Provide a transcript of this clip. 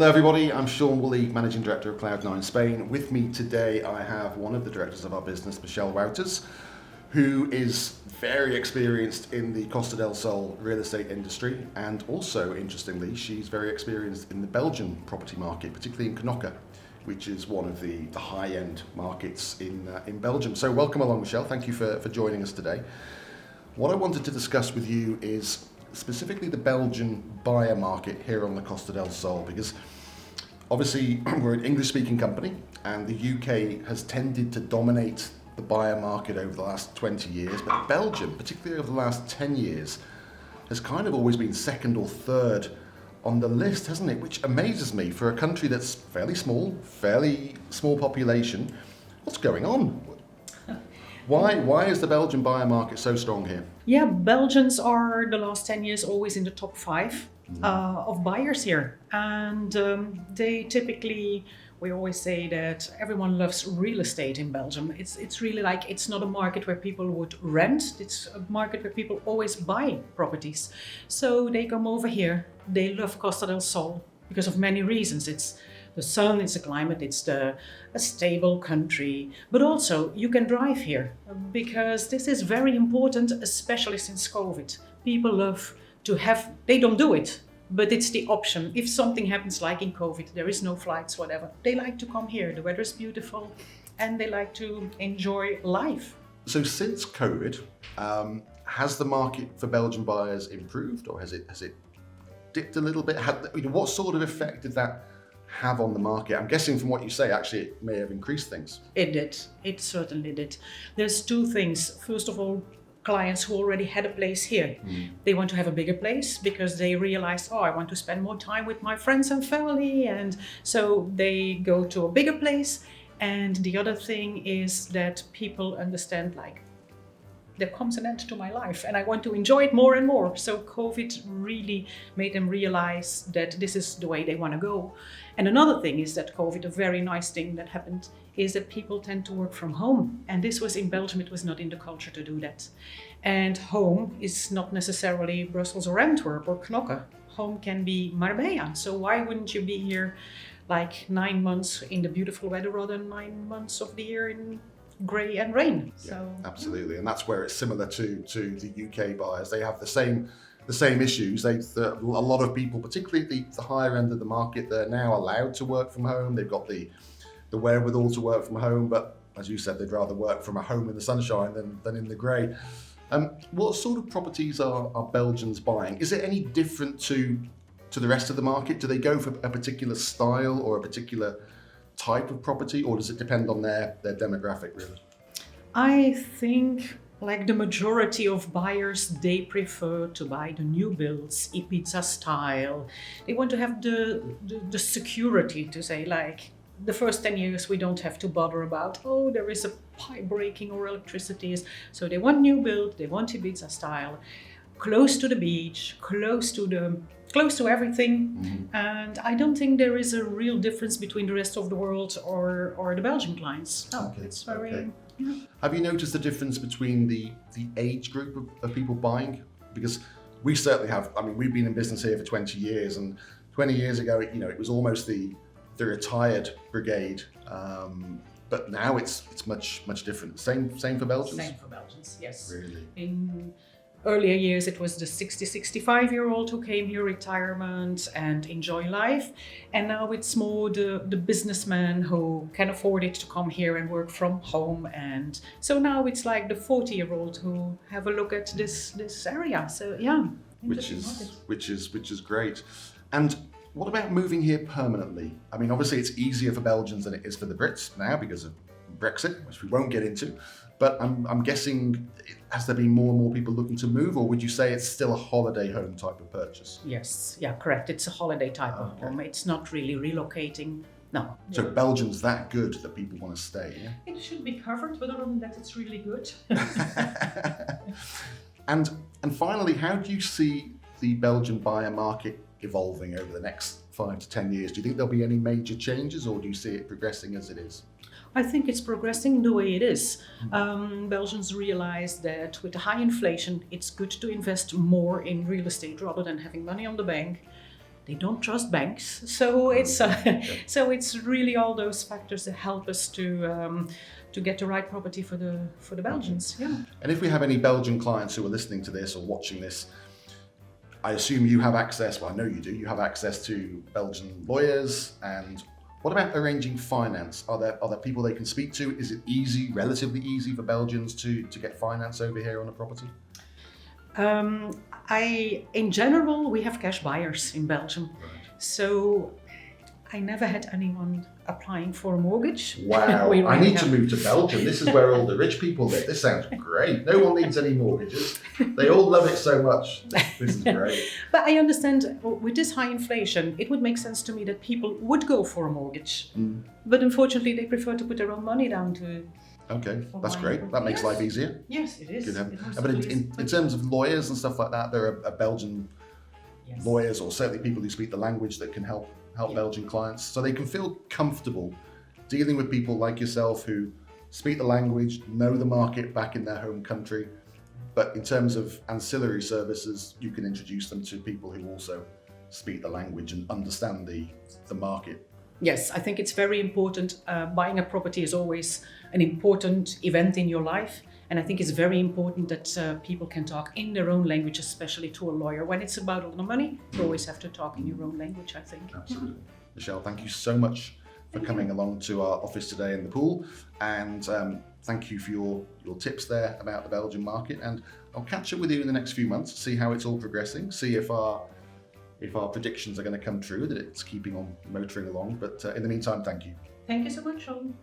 Hello everybody, I'm Sean Woolley, Managing Director of Cloud9 Spain. With me today I have one of the directors of our business, Michele Wouters, who is very experienced in the Costa del Sol real estate industry, and also, interestingly, she's very experienced in the Belgian property market, particularly in Knokke, which is one of the high-end markets in Belgium. So welcome along, Michele. Thank you for joining us today. What I wanted to discuss with you is specifically the Belgian buyer market here on the Costa del Sol, because obviously we're an English-speaking company and the UK has tended to dominate the buyer market over the last 20 years, but Belgium, particularly over the last 10 years, has kind of always been second or third on the list, hasn't it? Which amazes me for a country that's fairly small population. What's going on? Why is the Belgian buyer market so strong here? Yeah, Belgians are the last 10 years always in the top 5 of buyers here. And they typically, we always say that everyone loves real estate in Belgium. It's really like, it's not a market where people would rent. It's a market where people always buy properties. So they come over here. They love Costa del Sol because of many reasons. It's the sun, it's the climate, it's a stable country. But also you can drive here because this is very important, especially since COVID. People love to have, they don't do it, but it's the option. If something happens like in COVID, there is no flights, whatever, they like to come here. The weather is beautiful and they like to enjoy life. So since COVID, has the market for Belgian buyers improved, or has it dipped a little bit? What sort of effect did that have on the market? I'm guessing from what you say, actually, it may have increased things. It did. It certainly did. There's two things. First of all, clients who already had a place here, they want to have a bigger place because they realize, I want to spend more time with my friends and family, and so they go to a bigger place. And the other thing is that people understand, like, there comes an end to my life and I want to enjoy it more and more. So COVID really made them realize that this is the way they want to go. And another thing is that COVID, a very nice thing that happened, is that people tend to work from home. And this was in Belgium, it was not in the culture to do that. And home is not necessarily Brussels or Antwerp or Knokke. Home can be Marbella. So why wouldn't you be here like 9 months in the beautiful weather rather than 9 months of the year in grey and rain? Yeah, absolutely. And that's where it's similar to the UK buyers. They have the same issues. A lot of people, particularly at the higher end of the market, they're now allowed to work from home. They've got the wherewithal to work from home, but as you said, they'd rather work from a home in the sunshine than in the grey. What sort of properties are Belgians buying? Is it any different to the rest of the market? Do they go for a particular style or a particular type of property, or does it depend on their demographic, really? I think, like the majority of buyers, they prefer to buy the new builds, Ibiza style. They want to have the security to say, like, the first 10 years we don't have to bother about, there is a pipe breaking or electricity. So they want new build, they want Ibiza style, close to the beach, close to everything. And I don't think there is a real difference between the rest of the world or the Belgian clients. Okay. It's very... Okay. Yeah. Have you noticed the difference between the age group of people buying? Because we certainly have. I mean, we've been in business here for 20 years, and 20 years ago, it was almost the retired brigade. But now it's much different. Same for Belgians? Same for Belgians, yes. Really? In earlier years, it was the 65-year-old who came here, retirement and enjoy life. And now it's more the businessman who can afford it to come here and work from home. And so now it's like the 40-year-old who have a look at this area. So yeah. Which is great. And what about moving here permanently? I mean, obviously it's easier for Belgians than it is for the Brits now because of Brexit, which we won't get into. But I'm guessing, has there been more and more people looking to move, or would you say it's still a holiday home type of purchase? Yes, yeah, correct. It's a holiday type of home. It's not really relocating. No. So Belgium's that good that people want to stay, yeah? It should be covered, but other than that, it's really good. And finally, how do you see the Belgian buyer market evolving over the next 5 to 10 years? Do you think there'll be any major changes, or do you see it progressing as it is? I think it's progressing the way it is. Belgians realize that with the high inflation, it's good to invest more in real estate rather than having money on the bank. They don't trust banks, so it's so it's really all those factors that help us to get the right property for the Belgians. Yeah. And if we have any Belgian clients who are listening to this or watching this, I assume you have access. Well, I know you do. You have access to Belgian lawyers. And what about arranging finance? Are there people they can speak to? Is it easy, relatively easy for Belgians to get finance over here on a property? In general, we have cash buyers in Belgium. Right. So I never had anyone applying for a mortgage. Wow, I need to move to Belgium. This is where all the rich people live. This sounds great. No one needs any mortgages. They all love it so much. This is great. But I understand with this high inflation, it would make sense to me that people would go for a mortgage. Mm. But unfortunately, they prefer to put their own money down to... Okay, that's great. That makes life easier. Yes, it is. But in terms of lawyers and stuff like that, there are Belgian lawyers, or certainly people who speak the language, that can help Belgian clients, so they can feel comfortable dealing with people like yourself who speak the language, know the market back in their home country. But in terms of ancillary services, you can introduce them to people who also speak the language and understand the market. Yes, I think it's very important. Buying a property is always an important event in your life. And I think it's very important that people can talk in their own language, especially to a lawyer. When it's about all the money, you always have to talk in your own language, I think. Absolutely. Michele, thank you so much for coming along to our office today in the pool. And thank you for your tips there about the Belgian market. And I'll catch up with you in the next few months, see how it's all progressing, see if our predictions are going to come true, that it's keeping on motoring along. But in the meantime, thank you. Thank you so much, Sean.